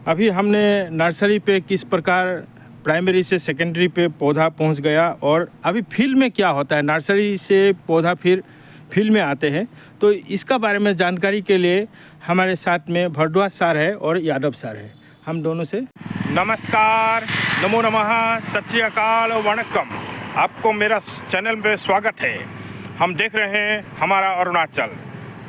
अभी हमने नर्सरी पे किस प्रकार प्राइमरी से सेकेंडरी पे पौधा पहुंच गया और अभी फील्ड में क्या होता है, नर्सरी से पौधा फिर फील्ड में आते हैं, तो इसका बारे में जानकारी के लिए हमारे साथ में भरद्वाज सर है और यादव सर है। हम दोनों से नमस्कार, नमो नमः, सत श्री अकाल और वणक्कम। आपको मेरा चैनल पे स्वागत है। हम देख रहे हैं हमारा अरुणाचल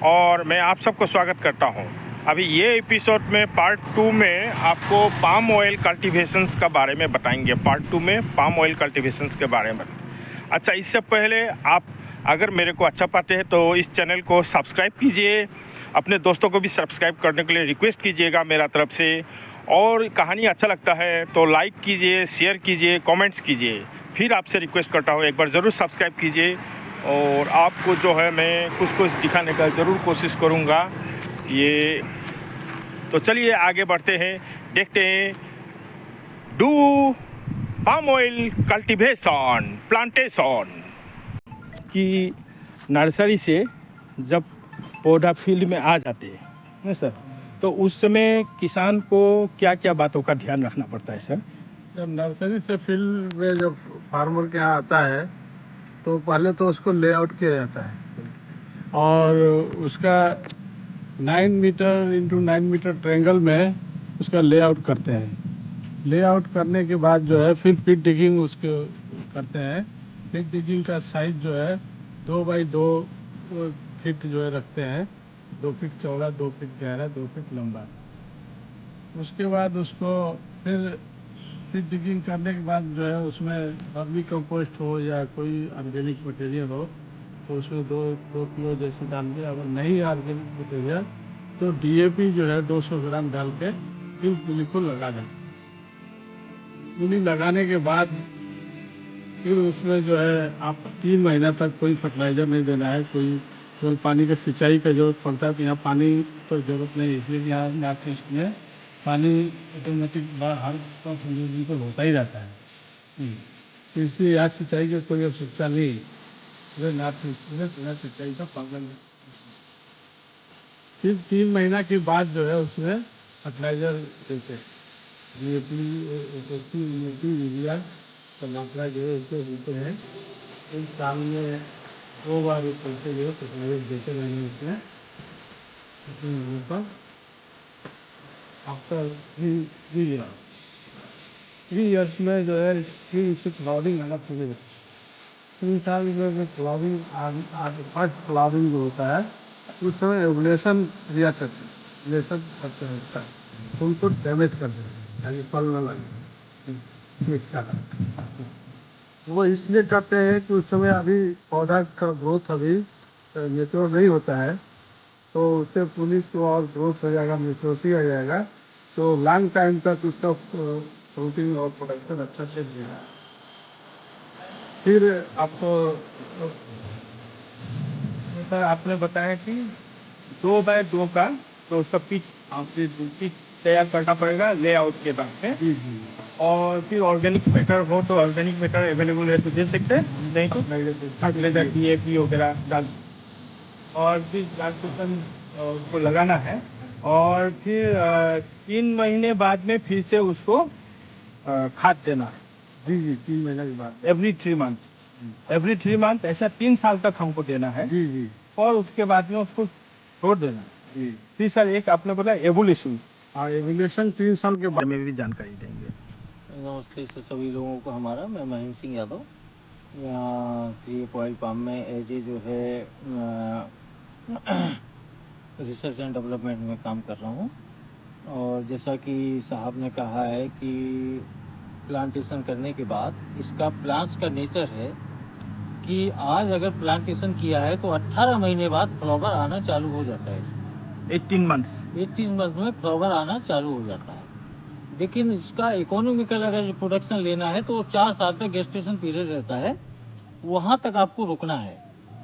और मैं आप सबको स्वागत करता हूं। अभी ये एपिसोड में पार्ट 2 में आपको पाम ऑयल कल्टीवेशंस का बारे में बताएंगे। पार्ट 2 में पाम ऑयल कल्टीवेशंस के बारे में। अच्छा, इससे पहले आप अगर मेरे को अच्छा पाते हैं तो इस चैनल को सब्सक्राइब कीजिए, अपने दोस्तों को भी सब्सक्राइब करने के लिए रिक्वेस्ट कीजिएगा मेरा तरफ से। और कहानी अच्छा लगता है तो लाइक कीजिए, शेयर कीजिए, कमेंट्स कीजिए। फिर आपसे रिक्वेस्ट करता हूँ एक बार ज़रूर सब्सक्राइब कीजिए और आपको जो है मैं कुछ दिखाने का ज़रूर कोशिश करूँगा। ये तो चलिए आगे बढ़ते हैं, देखते हैं do palm oil cultivation plantation की नर्सरी से जब पौधा फील्ड में आ जाते हैं ना सर, तो उस समय किसान को क्या क्या बातों का ध्यान रखना पड़ता है सर? जब नर्सरी से फील्ड में जब फार्मर के यहाँ आता है तो पहले तो उसको लेआउट किया जाता है और उसका 9 मीटर इंटू 9 मीटर ट्रायंगल में उसका लेआउट करते हैं। लेआउट करने के बाद जो है फिर पिट डिगिंग उसको करते हैं। पिट डिगिंग का साइज जो है 2 बाई 2 फीट जो है रखते हैं। 2 फीट चौड़ा, 2 फीट गहरा, 2 फीट लंबा। उसके बाद उसको फिर डिगिंग करने के बाद जो है उसमें वर्मी कंपोस्ट हो या कोई ऑर्गेनिक मटेरियल हो तो उसमें दो किलो जैसे डाल दिया। अगर नहीं ऑर्गेनिक मटेरियल तो डीएपी जो है 200 ग्राम डाल के फिर पुली को लगा दें। पुली लगाने के बाद फिर उसमें जो है आप 3 महीना तक कोई फर्टिलाइजर नहीं देना है। कोई केवल पानी का सिंचाई का जरूरत पड़ता है तो यहाँ पानी तो जरूरत नहीं, इसलिए यहाँ नॉर्थ ईस्ट में पानी ऑटोमेटिक हर बिल्कुल होता ही रहता है। तो इसलिए यहाँ सिंचाई की कोई आवश्यकता नहीं। नॉर्थ ईस्ट में बिना सिंचाई का प्रॉब्लम है। फिर 3 महीना के बाद जो है उसमें फर्टिलाइजर देते हैं। यूरिया का मात्रा जो है उसको देते हैं। इस साल में 2 बार चलते जो है फर्टिलाइजर देते रहेंगे उसमें आफ्टर 3 ईयर्स में जो है फिर इसकी फ्लावरिंग आना शुरू होती है। 3 साल में फ्लावरिंग फर्स्ट फ्लावरिंग जो होता है उस समय एवुलेशन क्रिया करते हैं। एवुलेशन करते होता है, फूल को डैमेज कर देते हैं, फल न लगे। वो इसलिए करते हैं कि उस समय अभी पौधा का ग्रोथ अभी नेचुरल नहीं होता है, तो उससे पुलिस को और ग्रोथ हो जाएगा, मेच्योरिटी आ जाएगा, तो लॉन्ग टाइम तक उसका प्रोटीन और प्रोडक्शन अच्छा से देगा। फिर आपको आपने बताया कि 2 बाय 2 का तो उसका पिच तैयार करना पड़ेगा लेआउट के बाद में। जी जी। और फिर ऑर्गेनिक मैटर हो तो ऑर्गेनिक मैटर अवेलेबल है तो दे सकते हैं, नहीं तो फर्टिलाइजर डीएपी वगैरह डाल। और फिर ट्रांसपोर्टेशन को लगाना है और फिर 3 महीने बाद में फिर से उसको खाद देना है। जी जी, 3 महीने के बाद एवरी 3 मंथ ऐसा 3 साल तक हमको देना है। जी जी और उसके बाद में उसको छोड़ देना है। जी। फिर सर एक आपने बोला एवोल्यूशन, हाँ, एवोल्यूशन 3 साल के बाद बारे में भी जानकारी देंगे। नमस्ते से सभी लोगों को हमारा, मैं महेंद्र सिंह यादव यहाँ क्रिएप ऑयल पाम में एज ए जो है रिसर्च एंड डेवलपमेंट में काम कर रहा हूँ। और जैसा कि साहब ने कहा है कि प्लांटेशन करने के बाद इसका प्लांट्स का नेचर है कि आज अगर प्लांटेशन किया है तो 18 महीने बाद फ्लावर आना चालू हो जाता है। 18 मंथ्स 18 मंथ में फ्लावर आना चालू हो जाता है। लेकिन इसका इकोनॉमिकल अगर प्रोडक्शन लेना है तो 4 साल तक गेस्टेशन पीरियड रहता है, वहाँ तक आपको रुकना है।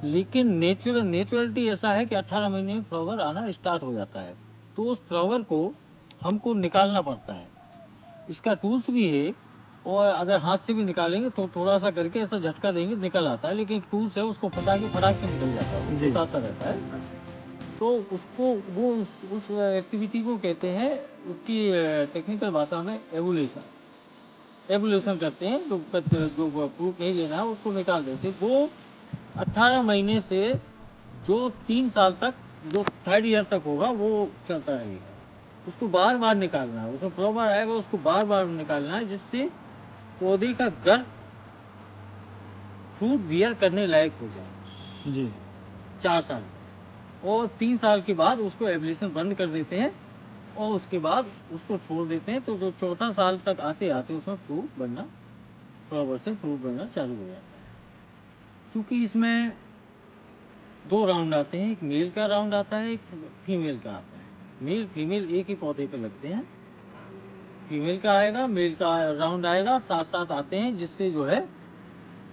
लेकिन नेचुरलिटी ऐसा है कि 18 महीने में फ्लावर आना स्टार्ट हो जाता है, तो उस फ्लावर को हमको निकालना पड़ता है। इसका टूल्स भी है, और अगर हाथ से भी निकालेंगे तो थोड़ा सा करके ऐसा झटका देंगे निकल आता है, लेकिन टूल्स है उसको फटा के फटाक से निकल जाता है, छोटा सा रहता है। तो उसको वो उस एक्टिविटी को कहते हैं, उसकी टेक्निकल भाषा में एवोल्यूशन करते हैं। जो फ्रूट नहीं लेना है उसको निकाल देते हैं। वो 18 महीने से जो 3 साल तक, जो 3rd ईयर तक होगा वो चलता रहेगा। उसको बार बार निकालना है, उसमें फ्लावर आएगा उसको बार बार निकालना है, जिससे पौधे का घर फ्रूट बियर करने लायक हो जाए। जी 4 साल और 3 साल के बाद उसको एवोल्यूशन बंद कर देते हैं और उसके बाद उसको छोड़ देते हैं। तो जो 4था साल तक आते आते उसमें फ्रूट बनना, फ्लावर से फ्रूट बनना चालू हो जाता है। क्योंकि इसमें 2 राउंड आते हैं, एक मेल का राउंड आता है, एक फीमेल का आता है। मेल फीमेल एक ही पौधे पे लगते हैं। फीमेल का आएगा, मेल का राउंड आएगा, साथ साथ आते हैं, जिससे जो है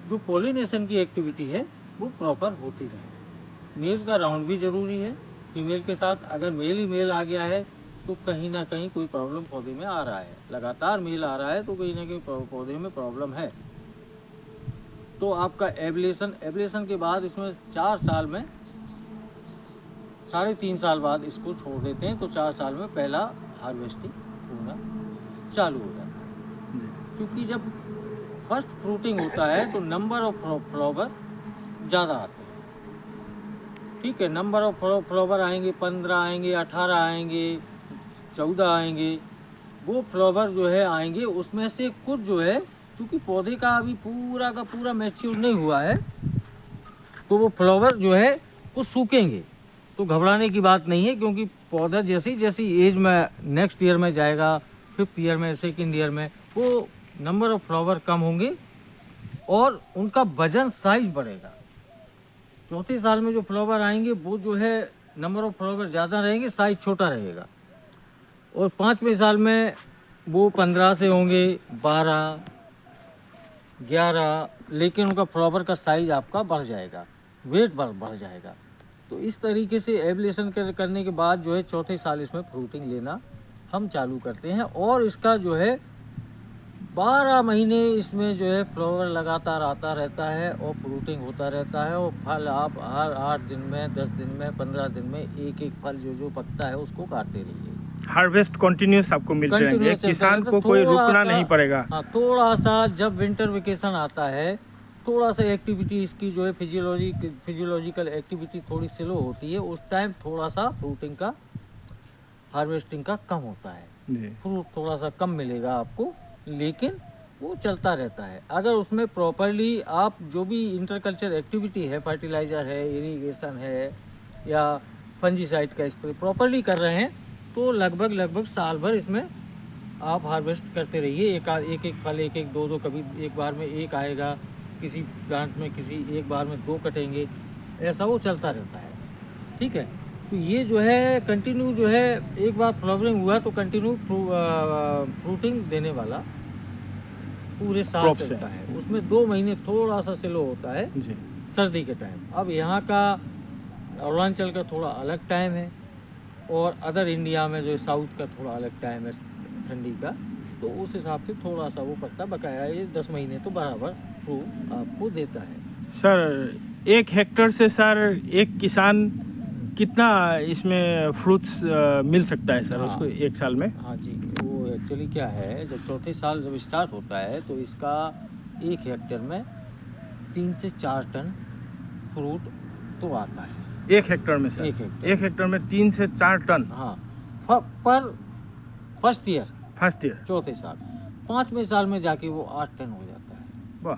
जो पोलिनेशन की एक्टिविटी है वो प्रॉपर होती रहे। मेल का राउंड भी जरूरी है फीमेल के साथ। अगर मेल ही मेल आ गया है तो कहीं ना कहीं कोई प्रॉब्लम पौधे में आ रहा है। लगातार मेल आ रहा है तो कहीं ना कहीं पौधे में प्रॉब्लम है। तो आपका एवोल्यूशन के बाद इसमें 4 साल में, 3.5 साल बाद इसको छोड़ देते हैं। तो 4 साल में पहला हार्वेस्टिंग होना चालू हो जाता है। क्योंकि जब फर्स्ट फ्रूटिंग होता है तो नंबर ऑफ फ्लावर ज़्यादा आते हैं। ठीक है, नंबर ऑफ फ्लावर आएंगे, 15 आएंगे, 18 आएंगे, 14 आएंगे। वो फ्लावर जो है आएंगे, उसमें से कुछ जो है, क्योंकि पौधे का अभी पूरा का पूरा मैच्योर नहीं हुआ है, तो वो फ्लावर जो है कुछ सूखेंगे। तो घबराने की बात नहीं है, क्योंकि पौधा जैसी जैसी एज में नेक्स्ट ईयर में जाएगा, 5th ईयर में, 2nd ईयर में, वो नंबर ऑफ फ्लावर कम होंगे और उनका वजन साइज बढ़ेगा। 4थे साल में जो फ्लावर आएंगे वो जो है नंबर ऑफ फ्लावर ज़्यादा रहेंगे, साइज छोटा रहेगा। और 5वें साल में वो 15 से होंगे, 12, 11, लेकिन उनका फ्लावर का साइज आपका बढ़ जाएगा, वेट बढ़ जाएगा। तो इस तरीके से एवोल्यूशन करने के बाद जो है 4थे साल इसमें फ्रूटिंग लेना हम चालू करते हैं। और इसका जो है 12 महीने इसमें जो है फ्लावर लगातार आता रहता है और फ्रूटिंग होता रहता है। और फल आप हर 8 दिन में, 10 दिन में, 15 दिन में एक एक फल जो पकता है उसको काटते रहिए। हार्वेस्ट कंटिन्यूस आपको मिलते रहेंगे, किसान को कोई रुकना नहीं पड़ेगा। हाँ, थोड़ा सा जब विंटर वेकेशन आता है, थोड़ा सा एक्टिविटी इसकी जो है फिजियोलॉजिकल एक्टिविटी थोड़ी स्लो होती है। उस टाइम थोड़ा सा फ्रूटिंग का, हार्वेस्टिंग का कम होता है, फ्रूट थोड़ा सा कम मिलेगा आपको, लेकिन वो चलता रहता है। अगर उसमें प्रॉपरली आप जो भी इंटरकल्चर एक्टिविटी है, फर्टिलाइज़र है, इरिगेशन है या फंजीसाइड का स्प्रे प्रॉपरली कर रहे हैं, तो लगभग साल भर इसमें आप हार्वेस्ट करते रहिए। एक एक फल, एक एक दो, कभी एक बार में एक आएगा, किसी प्लांट में किसी एक बार में 2 कटेंगे, ऐसा वो चलता रहता है। ठीक है, तो ये जो है कंटिन्यू जो है, एक बार फ्लावरिंग हुआ तो कंटिन्यू फ्रूटिंग देने वाला पूरे साल चलता है। उसमें 2 महीने थोड़ा सा स्लो होता है जी, सर्दी के टाइम। अब यहाँ का अरुणाचल का थोड़ा अलग टाइम है और अदर इंडिया में जो साउथ का थोड़ा अलग टाइम है ठंडी का, तो उस हिसाब से थोड़ा सा वो पत्ता बकाया, ये 10 महीने तो बराबर फ्रूट आपको देता है। सर 1 हेक्टेयर से सर एक किसान कितना इसमें फ्रूट्स मिल सकता है सर? हाँ, उसको 1 साल में? हाँ जी, वो एक्चुअली क्या है, जब 4थे साल जब स्टार्ट होता है तो इसका 1 हेक्टेयर में 3 से 4 टन फ्रूट तो आता है। 1 हेक्टेयर में सर? 1 हेक्टेयर में 3 से 4 टन? हाँ, पर फर्स्ट ईयर 4थे साल। 5वें साल में जाके वो 8 टन हो जाता है। वाह,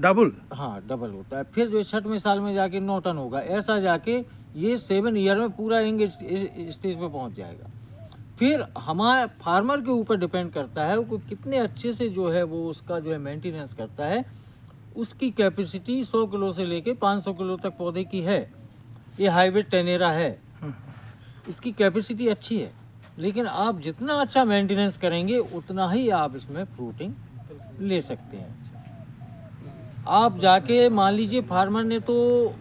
डबल? हाँ, डबल होता है। फिर जो 6वें साल में जाके 9 टन होगा। ऐसा जाके ये 7 ईयर में पूरा एंड स्टेज पे पहुंच जाएगा। फिर हमारे फार्मर के ऊपर डिपेंड करता है वो कितने अच्छे से जो है वो उसका जो है मेंटेनेंस करता है। उसकी कैपेसिटी 100 किलो से लेके 500 किलो तक पौधे की है। ये हाइब्रिड टेनेरा है, इसकी कैपेसिटी अच्छी है, लेकिन आप जितना अच्छा मेंटेनेंस करेंगे उतना ही आप इसमें फ्रूटिंग ले सकते हैं। आप जाके मान लीजिए फार्मर ने तो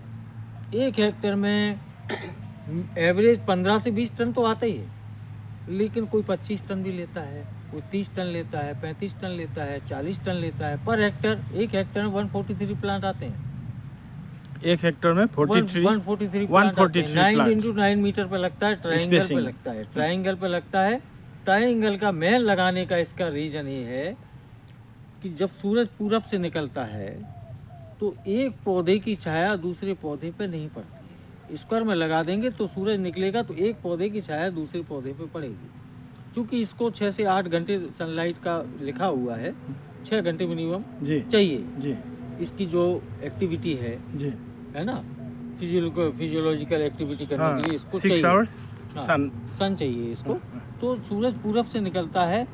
1 हेक्टेयर में एवरेज 15 से 20 टन तो आता ही है, लेकिन कोई 25 टन भी लेता है, कोई 30 टन लेता है, 35 टन लेता है, 40 टन लेता है पर हेक्टेयर। 1 हेक्टेयर में 143 प्लांट आते हैं। एक हेक्टर में 43 143 143 9 plants। इंटू 9 मीटर पे लगता है, ट्राइंगल पे Spacing। लगता है, ट्राइंगल पे लगता है। ट्राइंगल का मेन लगाने का इसका रीजन ये है कि जब सूरज पूरब से निकलता है तो एक पौधे की छाया दूसरे पौधे पे नहीं पड़ती। स्क्वायर में लगा देंगे तो सूरज निकलेगा तो एक पौधे की छाया दूसरे पौधे पे पड़ेगी। क्योंकि इसको 6 से 8 घंटे सनलाइट का लिखा हुआ है, 6 घंटे मिनिमम जी चाहिए। जी इसकी जो एक्टिविटी जी है ना, फिजियोलॉजिकल एक्टिविटी करने हाँ के लिए इसको 6 चाहिए। आवर्स हाँ, सन सन चाहिए इसको। तो सूरज पूरब से निकलता है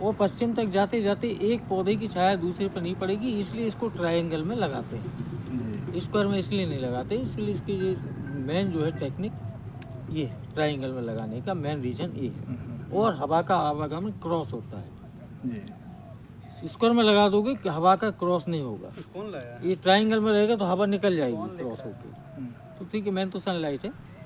और पश्चिम तक जाते जाते एक पौधे की छाया दूसरे पर नहीं पड़ेगी, इसलिए इसको ट्रायंगल में लगाते हैं। स्क्वायर में इसलिए नहीं लगाते, इसलिए इसकी ये मेन जो है टेक्निक ये है, ट्रायंगल में लगाने का मेन रीजन ये है। और हवा का आवागमन क्रॉस होता है। जी स्क्वायर में लगा दोगे कि हवा का क्रॉस नहीं होगा, ये ट्रायंगल में रहेगा तो हवा निकल जाएगी क्रॉस होकर। तो ठीक है, मेन तो सनलाइट है।